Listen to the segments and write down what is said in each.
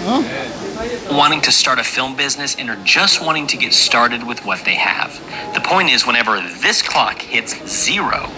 wanting to start a film business and are just wanting to get started with what they have. The point is, whenever this clock hits 0,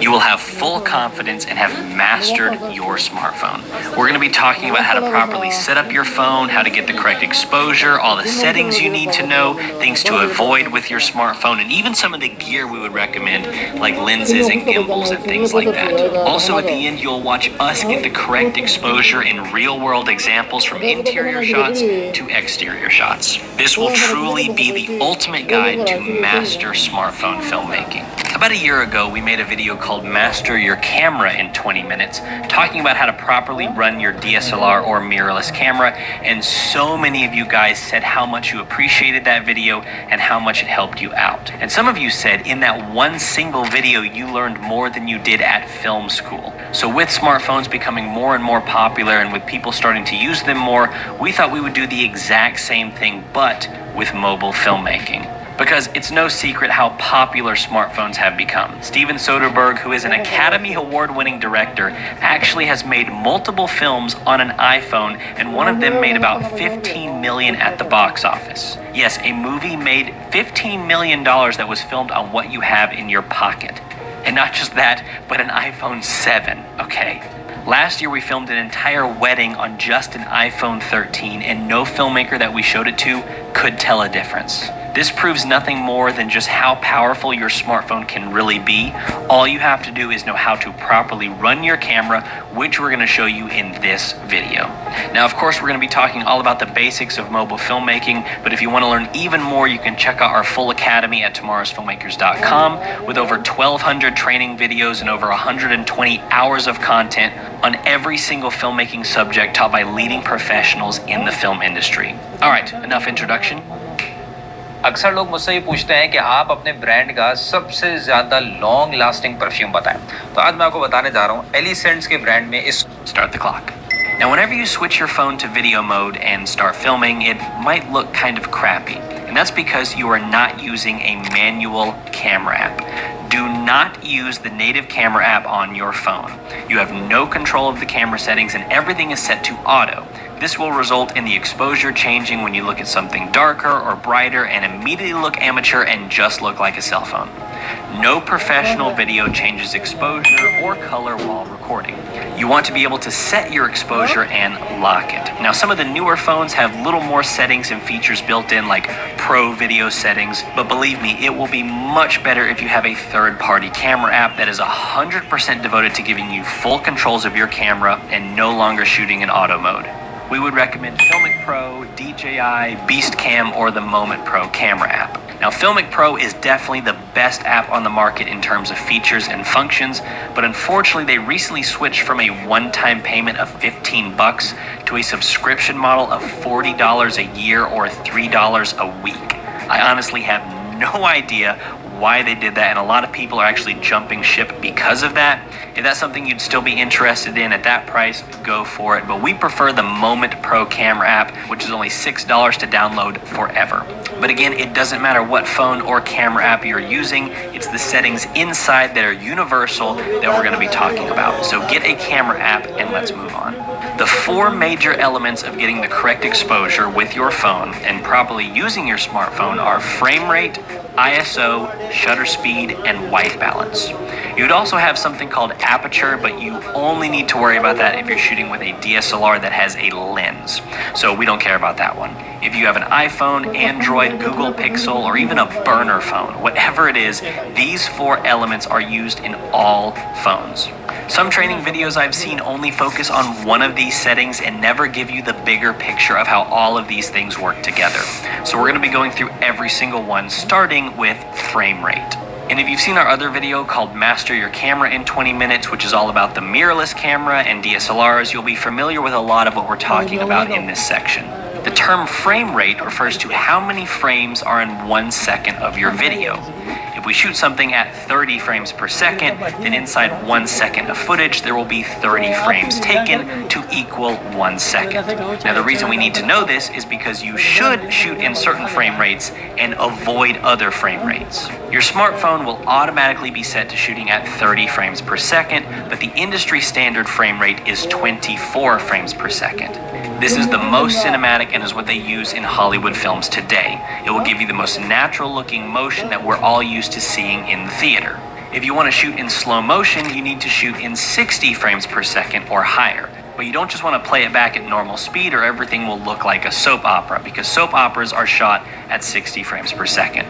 you will have full confidence and have mastered your smartphone. We're going to be talking about how to properly set up your phone, how to get the correct exposure, all the settings you need to know, things to avoid with your smartphone, and even some of the gear we would recommend, like lenses and gimbals and things like that. Also, at the end, you'll watch us get the correct exposure in real-world examples from interior shots to exterior shots. This will truly be the ultimate guide to master smartphone filmmaking. About a year ago, we made a video called Master Your Camera in 20 Minutes, talking about how to properly run your DSLR or mirrorless camera, and so many of you guys said how much you appreciated that video and how much it helped you out. And some of you said in that one single video you learned more than you did at film school. So with smartphones becoming more and more popular and with people starting to use them more, we thought we would do the exact same thing, but with mobile filmmaking. Because it's no secret how popular smartphones have become. Steven Soderbergh, who is an Academy Award-winning director, actually has made multiple films on an iPhone, and one of them made about $15 million at the box office. Yes, a movie made $15 million that was filmed on what you have in your pocket. And not just that, but an iPhone 7, okay? Last year we filmed an entire wedding on just an iPhone 13, and no filmmaker that we showed it to could tell a difference. This proves nothing more than just how powerful your smartphone can really be. All you have to do is know how to properly run your camera, which we're going to show you in this video. Now, of course, we're going to be talking all about the basics of mobile filmmaking, but if you want to learn even more, you can check out our full academy at tomorrowsfilmmakers.com with over 1,200 training videos and over 120 hours of content on every single filmmaking subject taught by leading professionals in the film industry. All right, enough introduction. अक्सर लोग मुझसे ये पूछते हैं कि आप अपने brand का सबसे ज़्यादा लॉन्ग लास्टिंग परफ्यूम बताएं। तो आज मैं आपको बताने जा रहा हूँ एलिसेंट्स के ब्रांड में इस Start the clock. Now, whenever you switch your phone to video mode and start filming, it might look kind of crappy. And that's because you are not using a manual camera app. Do not use the native camera app on your phone. You have no control of the camera settings and everything is set to auto. This will result in the exposure changing when you look at something darker or brighter and immediately look amateur and just look like a cell phone. No professional video changes exposure or color while recording. You want to be able to set your exposure and lock it. Now, some of the newer phones have little more settings and features built in, like pro video settings, but believe me, it will be much better if you have a third-party camera app that is 100% devoted to giving you full controls of your camera and no longer shooting in auto mode. We would recommend Filmic Pro, DJI, Beastcam, or the Moment Pro camera app. Now, Filmic Pro is definitely the best app on the market in terms of features and functions, but unfortunately they recently switched from a one-time payment of $15 to a subscription model of $40 a year or $3 a week. I honestly have no idea why they did that, and a lot of people are actually jumping ship because of that. If that's something you'd still be interested in at that price, go for it. But we prefer the Moment Pro camera app, which is only $6 to download forever. But again, it doesn't matter what phone or camera app you're using, it's the settings inside that are universal that we're going to be talking about. So get a camera app and let's move on. The 4 major elements of getting the correct exposure with your phone and properly using your smartphone are frame rate, ISO, shutter speed, and white balance. You'd also have something called aperture, but you only need to worry about that if you're shooting with a DSLR that has a lens. So we don't care about that one. If you have an iPhone, Android, Google Pixel, or even a burner phone, whatever it is, these 4 elements are used in all phones. Some training videos I've seen only focus on one of these settings and never give you the bigger picture of how all of these things work together. So we're going to be going through every single one, starting with frame rate. And if you've seen our other video called Master Your Camera in 20 Minutes, which is all about the mirrorless camera and DSLRs, you'll be familiar with a lot of what we're talking about in this section. The term frame rate refers to how many frames are in 1 second of your video. If we shoot something at 30 frames per second, then inside 1 second of footage, there will be 30 frames taken to equal 1 second. Now, the reason we need to know this is because you should shoot in certain frame rates and avoid other frame rates. Your smartphone will automatically be set to shooting at 30 frames per second, but the industry standard frame rate is 24 frames per second. This is the most cinematic and is what they use in Hollywood films today. It will give you the most natural looking motion that we're all used to seeing in the theater. If you want to shoot in slow motion, you need to shoot in 60 frames per second or higher. But you don't just want to play it back at normal speed or everything will look like a soap opera, because soap operas are shot at 60 frames per second.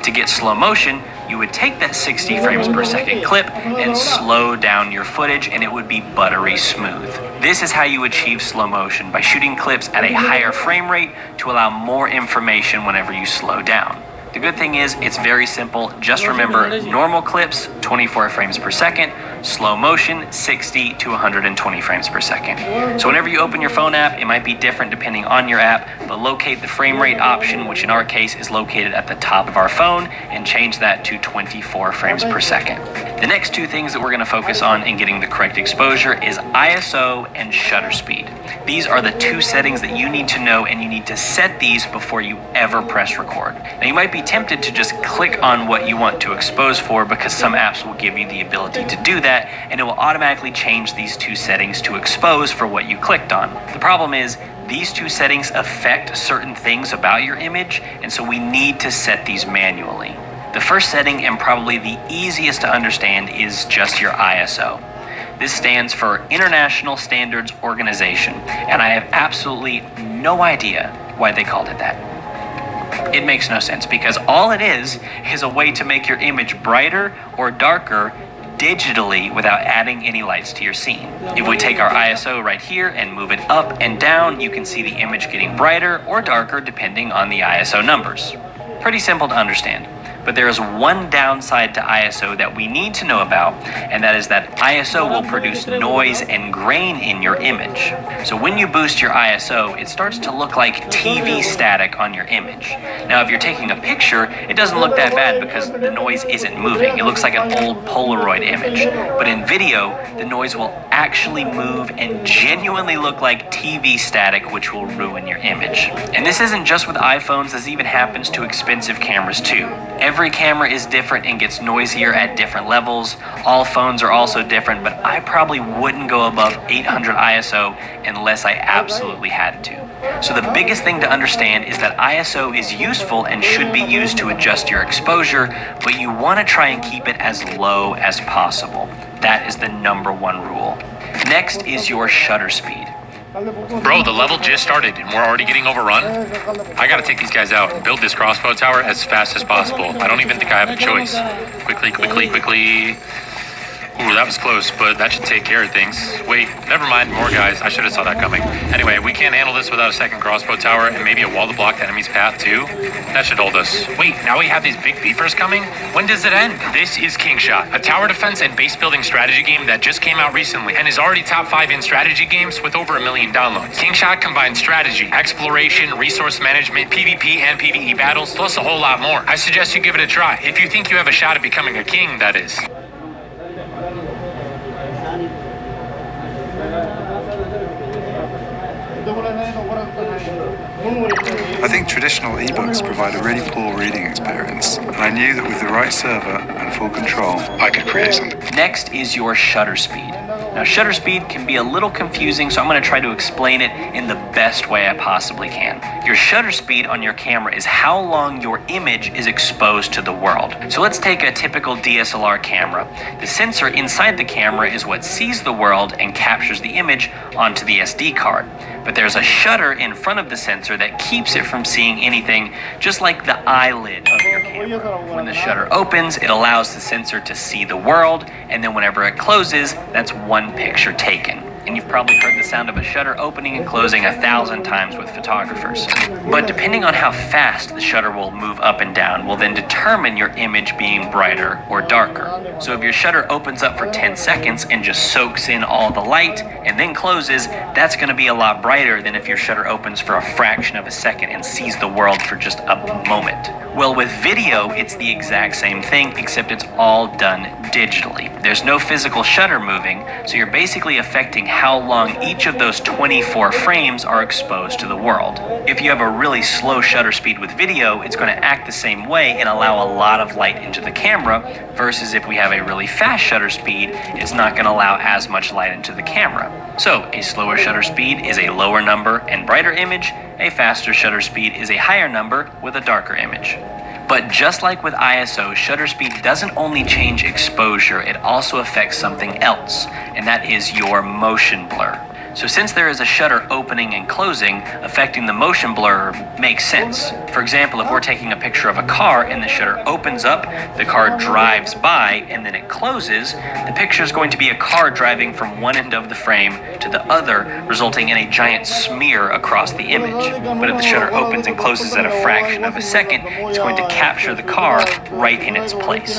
To get slow motion, you would take that 60 frames per second clip and slow down your footage and it would be buttery smooth. This is how you achieve slow motion, by shooting clips at a higher frame rate to allow more information whenever you slow down. The good thing is it's very simple. Just remember normal clips, 24 frames per second, slow motion, 60 to 120 frames per second. So whenever you open your phone app, it might be different depending on your app, but locate the frame rate option, which in our case is located at the top of our phone, and change that to 24 frames per second. The next two things that we're going to focus on in getting the correct exposure is ISO and shutter speed. These are the two settings that you need to know, and you need to set these before you ever press record. Now you might be tempted to just click on what you want to expose for, because some apps will give you the ability to do that, and it will automatically change these two settings to expose for what you clicked on. The problem is these two settings affect certain things about your image, and so we need to set these manually. The first setting, and probably the easiest to understand, is just your ISO. This stands for International Standards Organization, and I have absolutely no idea why they called it that. It makes no sense, because all it is a way to make your image brighter or darker digitally without adding any lights to your scene. If we take our ISO right here and move it up and down, you can see the image getting brighter or darker depending on the ISO numbers. Pretty simple to understand. But there is one downside to ISO that we need to know about, and that is that ISO will produce noise and grain in your image. So when you boost your ISO, it starts to look like TV static on your image. Now, if you're taking a picture, it doesn't look that bad because the noise isn't moving. It looks like an old Polaroid image. But in video, the noise will actually move and genuinely look like TV static, which will ruin your image. And this isn't just with iPhones, this even happens to expensive cameras too. Every camera is different and gets noisier at different levels. All phones are also different, but I probably wouldn't go above 800 ISO unless I absolutely had to. So the biggest thing to understand is that ISO is useful and should be used to adjust your exposure, but you want to try and keep it as low as possible. That is the number one rule. Next is your shutter speed. Bro, the level just started and we're already getting overrun. I gotta take these guys out and build this crossbow tower as fast as possible. I don't even think I have a choice. Quickly. Ooh, that was close, but that should take care of things. Wait, never mind, more guys. I should have saw that coming. Anyway, we can't handle this without a second crossbow tower and maybe a wall to block the enemy's path too. That should hold us. Wait, now we have these big beefers coming? When does it end? This is Kingshot, a tower defense and base building strategy game that just came out recently and is already top 5 in strategy games with over 1 million downloads. Kingshot combines strategy, exploration, resource management, PvP and PvE battles, plus a whole lot more. I suggest you give it a try, if you think you have a shot at becoming a king, that is. I think traditional ebooks provide a really poor reading experience, and I knew that with the right server and full control, I could create something. Next is your shutter speed. Now, shutter speed can be a little confusing, so I'm going to try to explain it in the best way I possibly can. Your shutter speed on your camera is how long your image is exposed to the world. So let's take a typical DSLR camera. The sensor inside the camera is what sees the world and captures the image onto the SD card. But there's a shutter in front of the sensor that keeps it from seeing anything, just like the eyelid of your camera. When the shutter opens, it allows the sensor to see the world, and then whenever it closes, that's one picture taken. And you've probably heard the sound of a shutter opening and closing 1,000 times with photographers. But depending on how fast the shutter will move up and down will then determine your image being brighter or darker. So if your shutter opens up for 10 seconds and just soaks in all the light and then closes, that's going to be a lot brighter than if your shutter opens for a fraction of a second and sees the world for just a moment. Well, with video, it's the exact same thing, except it's all done digitally. There's no physical shutter moving, so you're basically affecting how long each of those 24 frames are exposed to the world. If you have a really slow shutter speed with video, it's going to act the same way and allow a lot of light into the camera, versus if we have a really fast shutter speed, it's not going to allow as much light into the camera. So a slower shutter speed is a lower number and brighter image, a faster shutter speed is a higher number with a darker image. But just like with ISO, shutter speed doesn't only change exposure, it also affects something else, and that is your motion blur. So since there is a shutter opening and closing, affecting the motion blur makes sense. For example, if we're taking a picture of a car and the shutter opens up, the car drives by, and then it closes, the picture is going to be a car driving from one end of the frame to the other, resulting in a giant smear across the image. But if the shutter opens and closes at a fraction of a second, it's going to capture the car right in its place.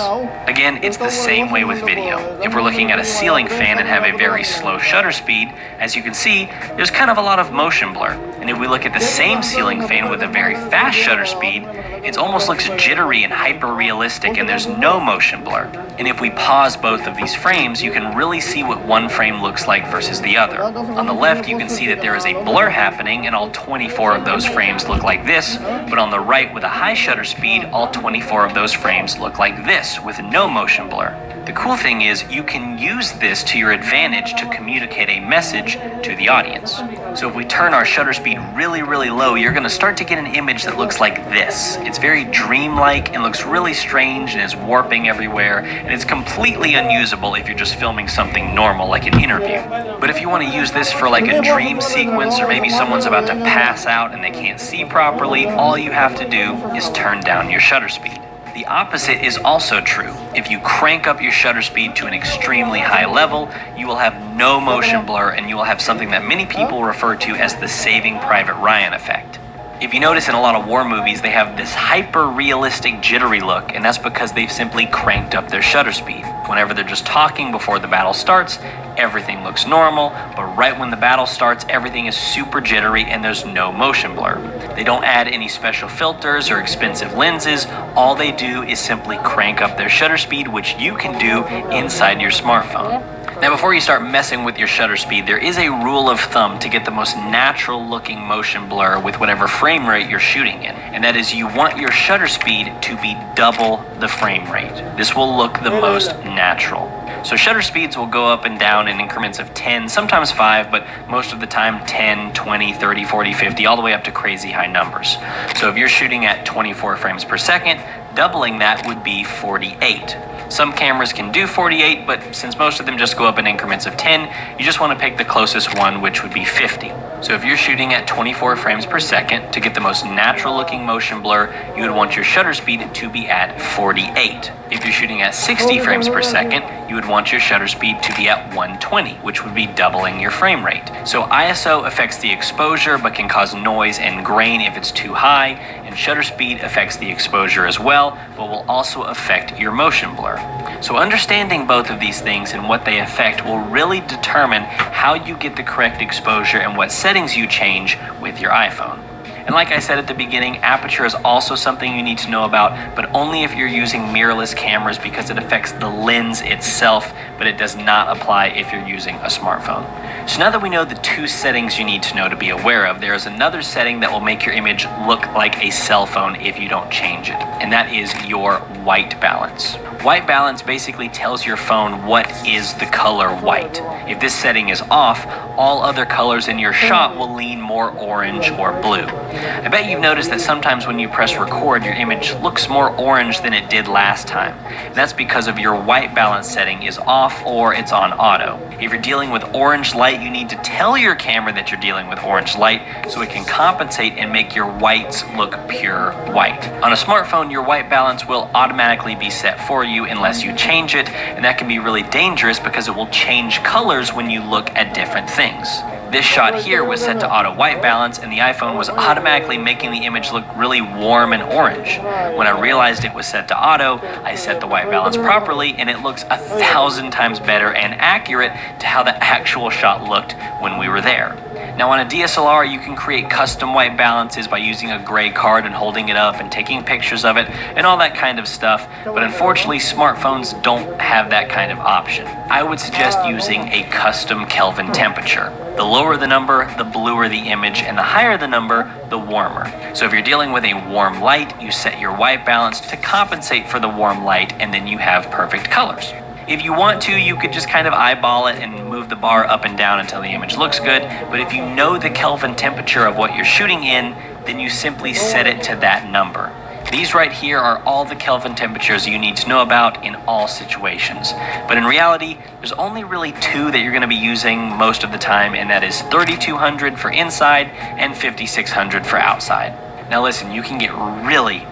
Again, it's the same way with video. If we're looking at a ceiling fan and have a very slow shutter speed, as you can see, there's kind of a lot of motion blur. And if we look at the same ceiling fan with a very fast shutter speed, it almost looks jittery and hyper-realistic, and there's no motion blur. And if we pause both of these frames, you can really see what one frame looks like versus the other. On the left, you can see that there is a blur happening, and all 24 of those frames look like this, but on the right, with a high shutter speed, all 24 of those frames look like this, with no motion blur. The cool thing is you can use this to your advantage to communicate a message to the audience. So if we turn our shutter speed really, really low, you're going to start to get an image that looks like this. It's very dreamlike and looks really strange and is warping everywhere, and it's completely unusable if you're just filming something normal like an interview. But if you want to use this for like a dream sequence, or maybe someone's about to pass out and they can't see properly, all you have to do is turn down your shutter speed. The opposite is also true. If you crank up your shutter speed to an extremely high level, you will have no motion blur, and you will have something that many people refer to as the Saving Private Ryan effect. If you notice in a lot of war movies, they have this hyper-realistic jittery look, and that's because they've simply cranked up their shutter speed. Whenever they're just talking before the battle starts, everything looks normal, but right when the battle starts, everything is super jittery and there's no motion blur. They don't add any special filters or expensive lenses. All they do is simply crank up their shutter speed, which you can do inside your smartphone. Now, before you start messing with your shutter speed, there is a rule of thumb to get the most natural looking motion blur with whatever frame rate you're shooting in. And that is, you want your shutter speed to be double the frame rate. This will look the most natural. So shutter speeds will go up and down in increments of 10, sometimes 5, but most of the time 10, 20, 30, 40, 50, all the way up to crazy high numbers. So if you're shooting at 24 frames per second, doubling that would be 48. Some cameras can do 48, but since most of them just go up in increments of 10, you just want to pick the closest one, which would be 50. So if you're shooting at 24 frames per second, to get the most natural looking motion blur, you would want your shutter speed to be at 48. If you're shooting at 60 frames per second, you would want your shutter speed to be at 120, which would be doubling your frame rate. So ISO affects the exposure but can cause noise and grain if it's too high, and shutter speed affects the exposure as well, but will also affect your motion blur. So understanding both of these things and what they affect will really determine how you get the correct exposure and what settings you change with your iPhone. And like I said at the beginning, aperture is also something you need to know about, but only if you're using mirrorless cameras, because it affects the lens itself, but it does not apply if you're using a smartphone. So now that we know the two settings you need to know to be aware of, there is another setting that will make your image look like a cell phone if you don't change it, and that is your white balance. White balance basically tells your phone what is the color white. If this setting is off, all other colors in your shot will lean more orange or blue. I bet you've noticed that sometimes when you press record, your image looks more orange than it did last time. And that's because of your white balance setting is off or it's on auto. If you're dealing with orange light, you need to tell your camera that you're dealing with orange light so it can compensate and make your whites look pure white. On a smartphone, your white balance will automatically be set for you unless you change it, and that can be really dangerous because it will change colors when you look at different things. This shot here was set to auto white balance, and the iPhone was automatically making the image look really warm and orange. When I realized it was set to auto, I set the white balance properly, and it looks 1,000 times better and accurate to how the actual shot looked when we were there. Now on a DSLR, you can create custom white balances by using a gray card and holding it up and taking pictures of it and all that kind of stuff, but unfortunately smartphones don't have that kind of option. I would suggest using a custom Kelvin temperature. The lower the number, the bluer the image, and the higher the number, the warmer. So if you're dealing with a warm light, you set your white balance to compensate for the warm light, and then you have perfect colors. If you want to, you could just kind of eyeball it and move the bar up and down until the image looks good, but if you know the Kelvin temperature of what you're shooting in, then you simply set it to that number. These right here are all the Kelvin temperatures you need to know about in all situations. But in reality, there's only really two that you're going to be using most of the time, and that is 3200 for inside and 5600 for outside. Now listen, you can get really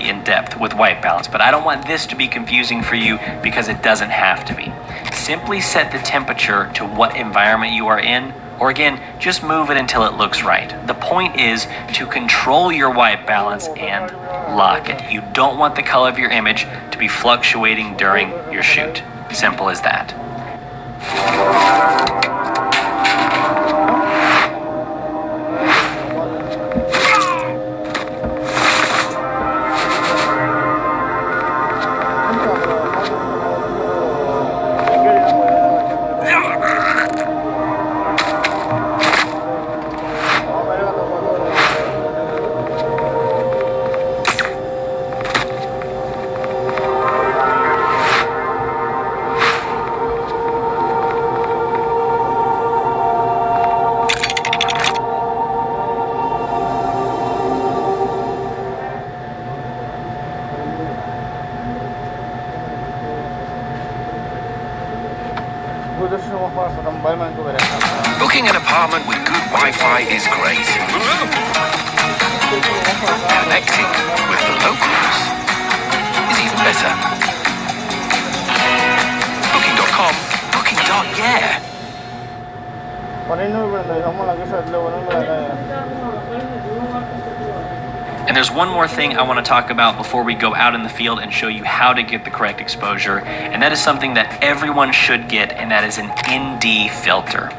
in depth with white balance, but I don't want this to be confusing for you because it doesn't have to be. Simply set the temperature to what environment you are in, or again, just move it until it looks right. The point is to control your white balance and lock it. You don't want the color of your image to be fluctuating during your shoot. Simple as that. Booking an apartment with good Wi-Fi is great. Connecting with the locals is even better. Booking.com, booking.yeah. And there's one more thing I want to talk about before we go out in the field and show you how to get the correct exposure, and that is something that everyone should get, and that is an ND filter.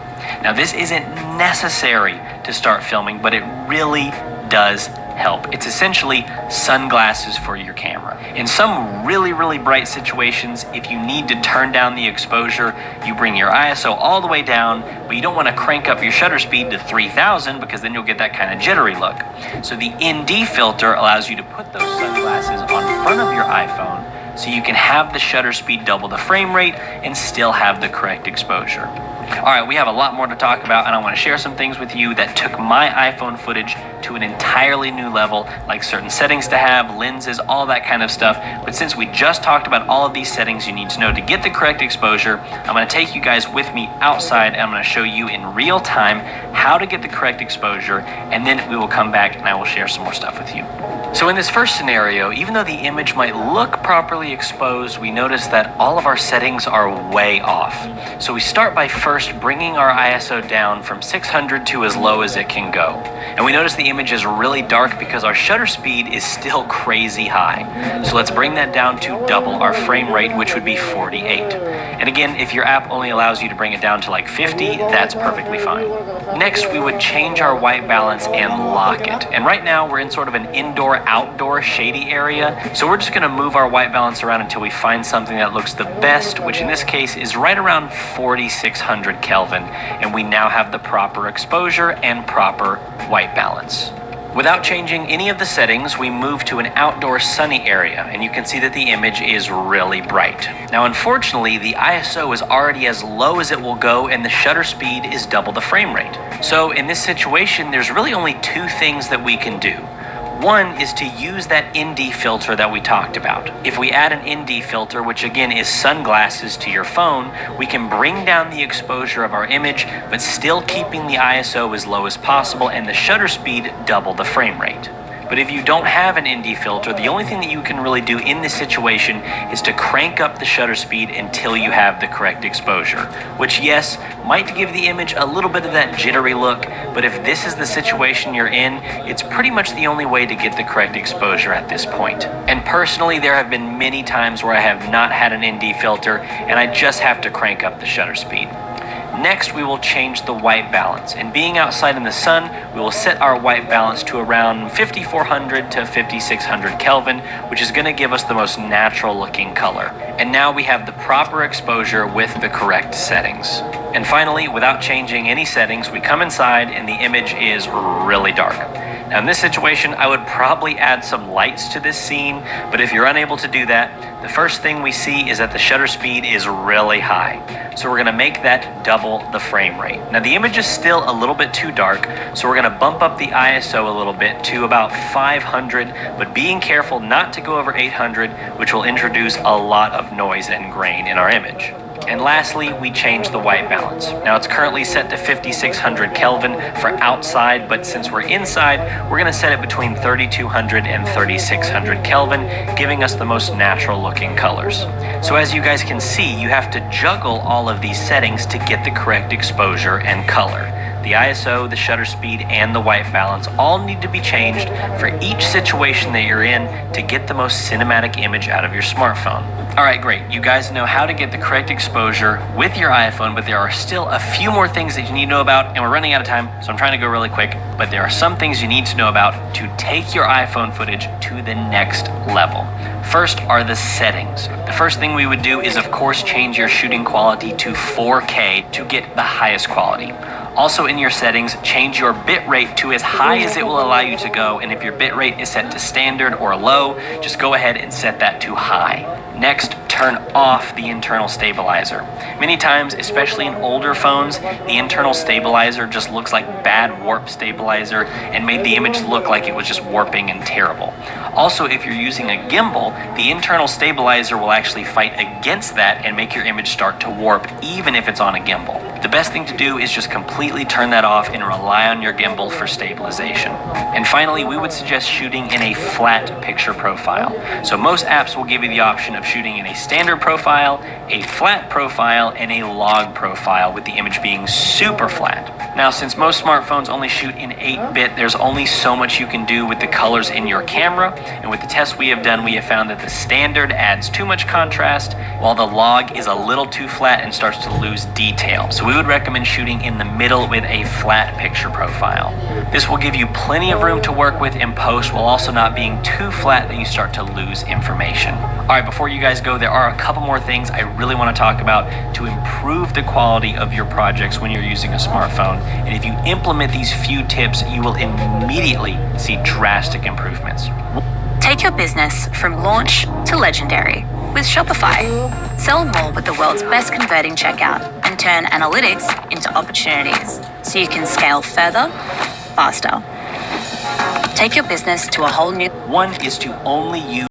Now this isn't necessary to start filming, but it really does help. It's essentially sunglasses for your camera. In some really bright situations, if you need to turn down the exposure, you bring your ISO all the way down, but you don't want to crank up your shutter speed to 3000 because then you'll get that kind of jittery look. So the ND filter allows you to put those sunglasses on front of your iPhone so you can have the shutter speed double the frame rate and still have the correct exposure. All right, we have a lot more to talk about, and I want to share some things with you that took my iPhone footage to an entirely new level, like certain settings to have, lenses, all that kind of stuff. But since we just talked about all of these settings you need to know to get the correct exposure, I'm going to take you guys with me outside, and I'm going to show you in real time how to get the correct exposure, and then we will come back and I will share some more stuff with you. So in this first scenario, even though the image might look properly exposed, we notice that all of our settings are way off. So we start by first bringing our ISO down from 600 to as low as it can go. And we notice the image is really dark because our shutter speed is still crazy high. So let's bring that down to double our frame rate, which would be 48. And again, if your app only allows you to bring it down to like 50, that's perfectly fine. Next, we would change our white balance and lock it. And right now we're in sort of an indoor-outdoor shady area. So we're just gonna move our white balance around until we find something that looks the best, which in this case is right around 4600 Kelvin. And we now have the proper exposure and proper white balance. Without changing any of the settings, we move to an outdoor sunny area, and you can see that the image is really bright. Now, unfortunately, the ISO is already as low as it will go, and the shutter speed is double the frame rate. So in this situation, there's really only two things that we can do. One is to use that ND filter that we talked about. If we add an ND filter, which again is sunglasses to your phone, we can bring down the exposure of our image, but still keeping the ISO as low as possible and the shutter speed double the frame rate. But if you don't have an ND filter, the only thing that you can really do in this situation is to crank up the shutter speed until you have the correct exposure, which, yes, might give the image a little bit of that jittery look, but if this is the situation you're in, it's pretty much the only way to get the correct exposure at this point. And personally, there have been many times where I have not had an ND filter, and I just have to crank up the shutter speed. Next, we will change the white balance. And being outside in the sun, we will set our white balance to around 5400 to 5600 Kelvin, which is going to give us the most natural looking color. And now we have the proper exposure with the correct settings. And finally, without changing any settings, we come inside and the image is really dark. Now in this situation, I would probably add some lights to this scene, but if you're unable to do that, the first thing we see is that the shutter speed is really high. So we're gonna make that double the frame rate. Now the image is still a little bit too dark, so we're gonna bump up the ISO a little bit to about 500, but being careful not to go over 800, which will introduce a lot of noise and grain in our image. And lastly, we change the white balance. Now it's currently set to 5600 Kelvin for outside, but since we're inside, we're gonna set it between 3200 and 3600 Kelvin, giving us the most natural looking colors. So as you guys can see, you have to juggle all of these settings to get the correct exposure and color. The ISO, the shutter speed, and the white balance all need to be changed for each situation that you're in to get the most cinematic image out of your smartphone. All right, great. You guys know how to get the correct exposure with your iPhone, but there are still a few more things that you need to know about, and we're running out of time, so I'm trying to go really quick, but there are some things you need to know about to take your iPhone footage to the next level. First are the settings. The first thing we would do is, of course, change your shooting quality to 4K to get the highest quality. Also in your settings, change your bitrate to as high as it will allow you to go, and if your bitrate is set to standard or low, just go ahead and set that to high. Next, turn off the internal stabilizer. Many times, especially in older phones, the internal stabilizer just looks like bad warp stabilizer and made the image look like it was just warping and terrible. Also, if you're using a gimbal, the internal stabilizer will actually fight against that and make your image start to warp even if it's on a gimbal. The best thing to do is just completely turn that off and rely on your gimbal for stabilization. And finally, we would suggest shooting in a flat picture profile. So most apps will give you the option of shooting in a standard profile, a flat profile, and a log profile, with the image being super flat. Now, since most smartphones only shoot in 8-bit, there's only so much you can do with the colors in your camera, and with the tests we have done, we have found that the standard adds too much contrast, while the log is a little too flat and starts to lose detail. So we would recommend shooting in the middle with a flat picture profile. This will give you plenty of room to work with in post, while also not being too flat that you start to lose information. All right, before you guys go, there are a couple more things I really want to talk about to improve the quality of your projects when you're using a smartphone. And if you implement these few tips, you will immediately see drastic improvements. Take your business from launch to legendary with Shopify. Sell more with the world's best converting checkout and turn analytics into opportunities so you can scale further, faster. Take your business to a whole new... One is to only use